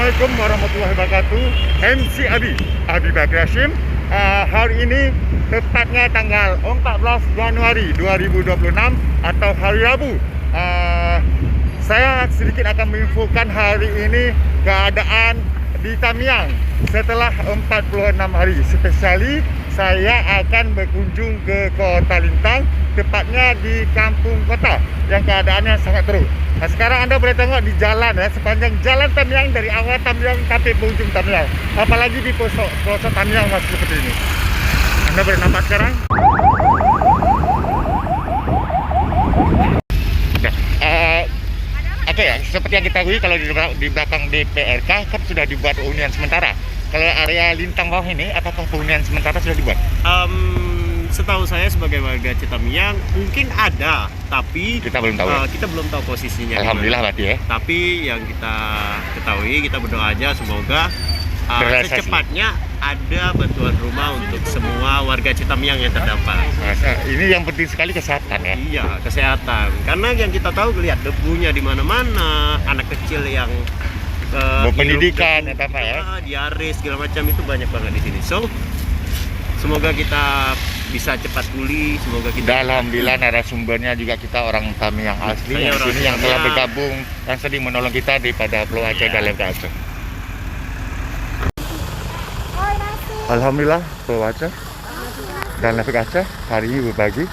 Assalamualaikum warahmatullahi wabarakatuh. MC Abi Bakri Hashim. Hari ini tepatnya tanggal 14 Januari 2026 atau hari Rabu. Saya sedikit akan menginfokan hari ini keadaan di Tamiang setelah 46 hari. Spesiali saya akan berkunjung ke Kota Lintang, tepatnya di kampung kota yang keadaannya sangat teruk. Nah, sekarang Anda boleh tengok di jalan ya, sepanjang jalan Tamiang dari awal Tamiang sampai penghujung Tamiang. Apalagi di pelosok Tamiang masih seperti ini. Anda boleh nampak sekarang. Oke ya, seperti yang kita ketahui kalau di belakang DPRK kan sudah dibuat hunian sementara. Kalau area Lintang bawah ini, apakah hunian sementara sudah dibuat? Setahu saya sebagai warga Citamiang mungkin ada, tapi Kita belum tahu. kita belum tahu posisinya. Alhamdulillah dimana. berarti ya. Tapi yang kita ketahui, kita berdoa aja semoga secepatnya ada bantuan rumah untuk semua warga Citamiang yang terdampak. Nah, ini yang penting sekali kesehatan ya. Iya, kesehatan. Karena yang kita tahu lihat debunya di mana-mana, anak kecil yang Berpendidikan atau apa ya? Diare segala macam itu banyak banget di sini. So, semoga kita bisa cepat pulih, semoga kita. Alhamdulillah narasumbernya juga kita orang Tamiang asli Saya yang orang sini yang telah Tamiang. bergabung dan sering menolong kita daripada Pulau Aceh dan Lembah Aceh. Alhamdulillah Pulau Aceh dan Lembah Aceh hari ini berbagi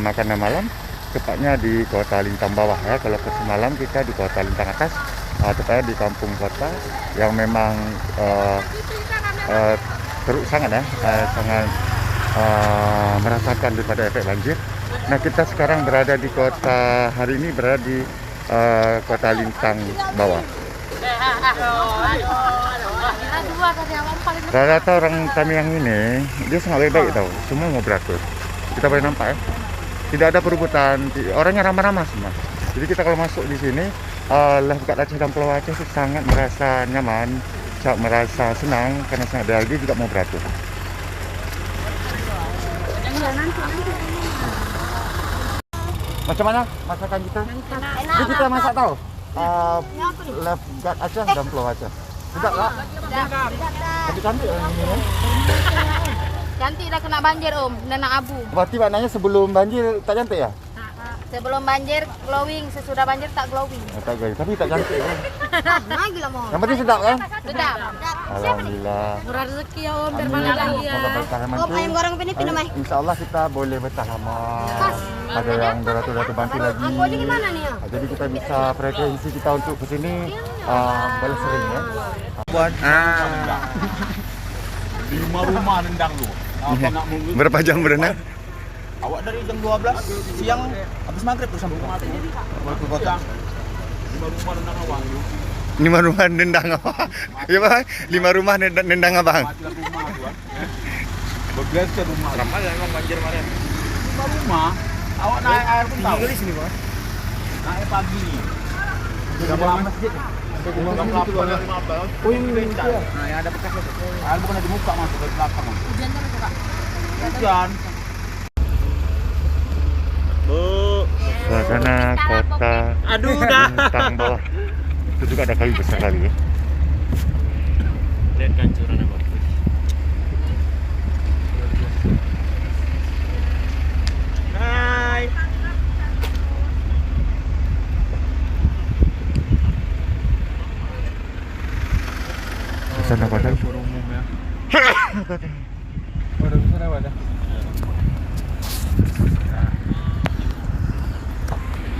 makanan malam tepatnya di Kota Lintang bawah ya. Kalau ke semalam kita di Kota Lintang atas, tepatnya di kampung kota yang memang teruk sangat ya, sangat merasakan daripada efek banjir. Nah, kita sekarang berada di kota, hari ini berada di Kota Lintang bawah. Rata-rata orang Tamiang ini dia sangat baik tau, semua mau beratur. Kita boleh nampak ya, tidak ada perebutan, orangnya ramah-ramah semua. Jadi kita kalau masuk di sini, Lembah Aceh dan Pulau Aceh itu sangat merasa nyaman, sangat merasa senang karena sangat berharga juga mau beratur. Macam mana masakan kita? Ini kita masak tahu? Lembah Aceh dan Pulau Aceh. Sedap tak? Tapi cantik lah ini ya. Cantik dah kena banjir om, nanang abu. Berarti maknanya sebelum banjir tak cantik ya? Sebelum banjir glowing, sesudah banjir tak glowing. Tak guys, tapi tak cantik kan? Lagi lah mau. Yang penting sedap kan? Sedap. Alhamdulillah. Murah rezeki ya om, Amin. terima lagi ya. Semoga bertahan Om ayam goreng Filipino mai. Insya Allah kita boleh bertahan lama. Ada yang beratur-beratur bantu lagi. Aku aja gimana nih ya? Jadi kita bisa frekuensi kita untuk kesini boleh sering ya. Buat 5 rumah nendang tu. Apa nak mungkin? Berapa jam berenang? Awak dari jam 12 siang habis maghrib tu sampai ke kota. 5 rumah nendang awak tu. 5 rumah nendang apa? Ya bang, 5 rumah nendang abang. Matilah rumah tu kan. Bergeser rumah. Ramai memang banjir kemarin. 5 rumah. Awak naik air pun tahu. Tinggal di sini, Bang. Naik pagi. Sudah malam masjid. Sampai jam 8. Oh, ini ya. Nah, yang ada bekas tu. Air bukan di muka masuk dari belakang. Hujannya macam apa? Hujan. Bu, Suasana kota aduh dah. Lintang bawah. Itu juga ada kayu besar kali ya. Lihat kancuran apa? Hai. Suasana kota. Umum ya. Udah bisa lewat dah.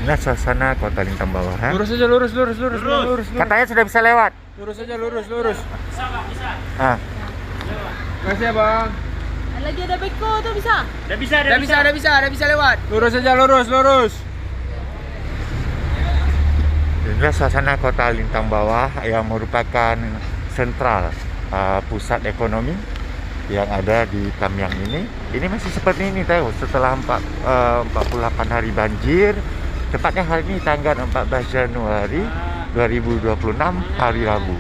Inilah suasana Kota Lintang bawah. Ha? Lurus saja, lurus. Katanya sudah bisa lewat. Lurus saja, lurus. Ah, Makasih ya, Bang. Lagi ada beko tu bisa? Dah bisa lewat. Lurus saja, lurus. inilah suasana Kota Lintang bawah yang merupakan sentral pusat ekonomi yang ada di Tamiang ini. Ini masih seperti ini tahu setelah 48 hari banjir. Tepatnya hari ini tanggal 14 Januari 2026 hari Rabu.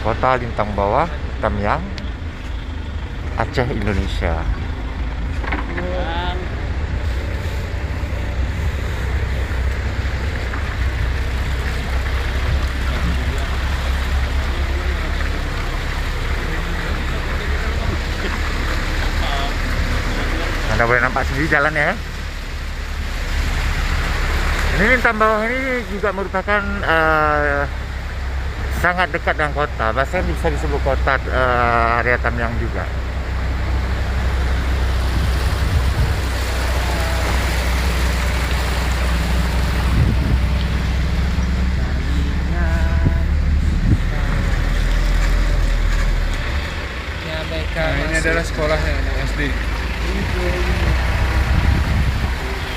Kota Lintang bawah, Tamiang, Aceh, Indonesia. nampak sendiri jalannya ya. Ini Lintang Bawah ini juga merupakan sangat dekat dengan kota. Bahkan bisa disebut kota area Tamyang juga. Nah, ini adalah sekolahnya anak SD.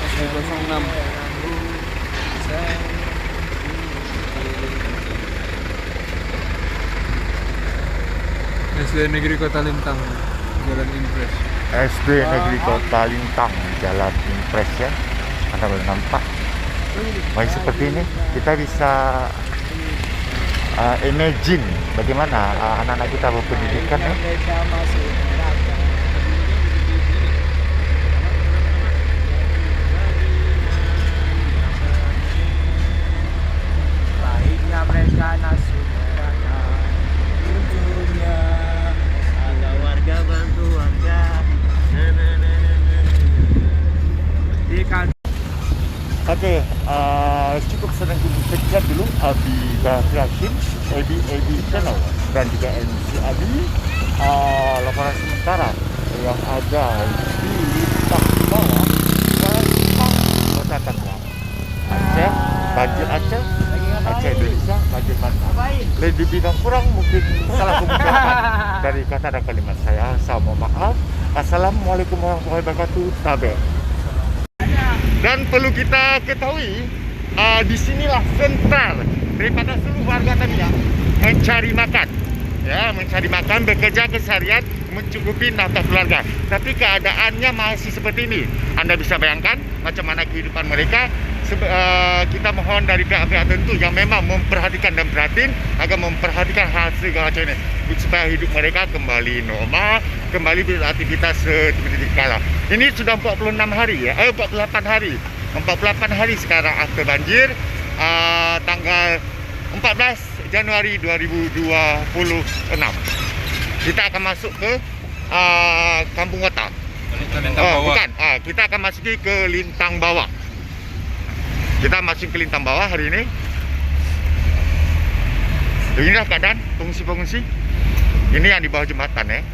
SD 06. SD Negeri Kota Lintang, Jalan Impres. SD Negeri Kota Lintang, Jalan Impres ya. Anda boleh nampak. Baik seperti ini, kita bisa imagine bagaimana anak-anak kita berpendidikan ya. Baiknya mereka nasibnya, ujungnya Ada warga bantu warga. ikan. Oke, cukup sekian dulu Abi Bahrakim, AB Channel dan juga MC Abi laporan sementara yang ada di Lintang Bawah dan Kota Tamyang, Aceh, banjir Aceh, Aceh Indonesia, banjir Banten. Lebih bidang kurang mungkin salah pengucapan dari kata dan kalimat saya. Saya mohon maaf. Assalamualaikum warahmatullahi wabarakatuh. Tabe. Dan perlu kita ketahui, disinilah sentral daripada seluruh warga Tamyang mencari makan, ya, mencari makan, bekerja keseharian, mencukupi nafkah keluarga. Tapi keadaannya masih seperti ini. Anda bisa bayangkan macam mana kehidupan mereka. Kita mohon dari pihak-pihak tertentu yang memang memperhatikan dan perhatiin agar memperhatikan hal segala macam ini supaya hidup mereka kembali normal, kembali beraktivitas seperti kala. Ini sudah 46 hari ya, 48 hari. 48 hari sekarang akte banjir, tanggal 14 Januari 2026. Kita akan masuk ke Kampung Kota. Bukan, kita akan masuki ke Lintang Bawah. Kita masuk ke Lintang Bawah hari ini. Inilah keadaan pengungsi-pengungsi. Ini yang di bawah jembatan ya.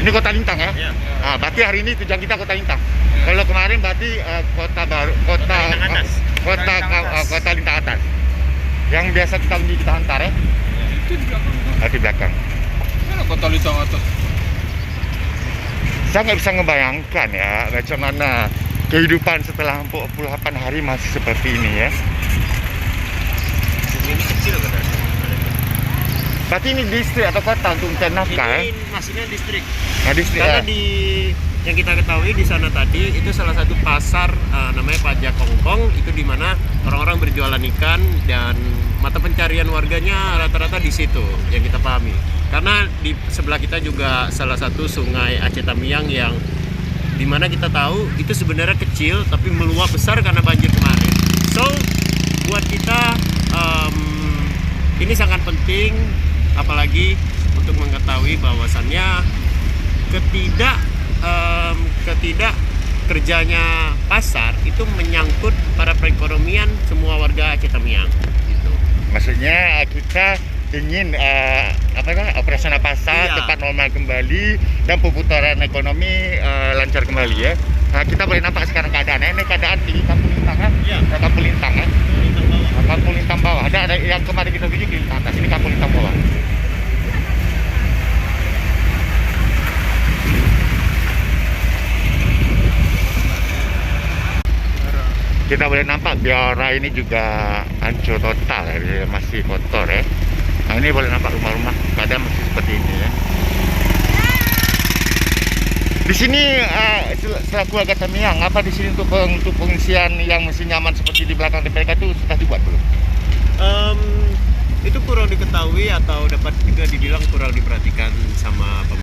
Ini Kota Lintang ya. Ya. Berarti hari ini tujuan kita Kota Lintang. Kalau kemarin berarti kota baru, kota Lintang atas. Kota Lintang atas. Yang biasa kita hantar ya. Itu di belakang. Di belakang. Mana Kota Lintang atas? Saya nggak bisa ngebayangkan ya macam mana kehidupan setelah 48 hari masih seperti ini ya. Ini kecil kan? Berarti ini distrik atau kota untuk mencari nafkah ya? Ini maksudnya distrik. Nah, distrik Karena ya. di yang kita ketahui di sana tadi itu salah satu pasar namanya Pajak Kongkong, itu di mana orang-orang berjualan ikan dan mata pencarian warganya rata-rata di situ yang kita pahami. Karena di sebelah kita juga salah satu sungai Aceh Tamyang yang dimana kita tahu itu sebenarnya kecil tapi meluap besar karena banjir kemarin. So buat kita ini sangat penting, apalagi untuk mengetahui bahwasannya ketidak kerjanya pasar itu menyangkut para perekonomian semua warga Aceh Tamyang. Gitu. Maksudnya kita ingin operasional pasar Iya. cepat normal kembali dan perputaran ekonomi lancar kembali ya. Nah, kita boleh nampak sekarang keadaannya. Ini keadaan di Kampung Lintang kan? Iya. Kampung Lintang kan? Lintang Bawah. Kampung Lintang Bawah. Ada yang kemarin kita tuju di Lintang atas. Ini Kampung Lintang Bawah. Kita boleh nampak biara ini juga hancur total ya, masih kotor ya. Nah, ini boleh nampak rumah-rumah keadaan masih seperti ini ya. Di sini selaku warga Tamyang, apa di sini untuk pengungsian yang masih nyaman seperti di belakang mereka itu sudah dibuat belum? Itu kurang diketahui atau dapat juga dibilang kurang diperhatikan sama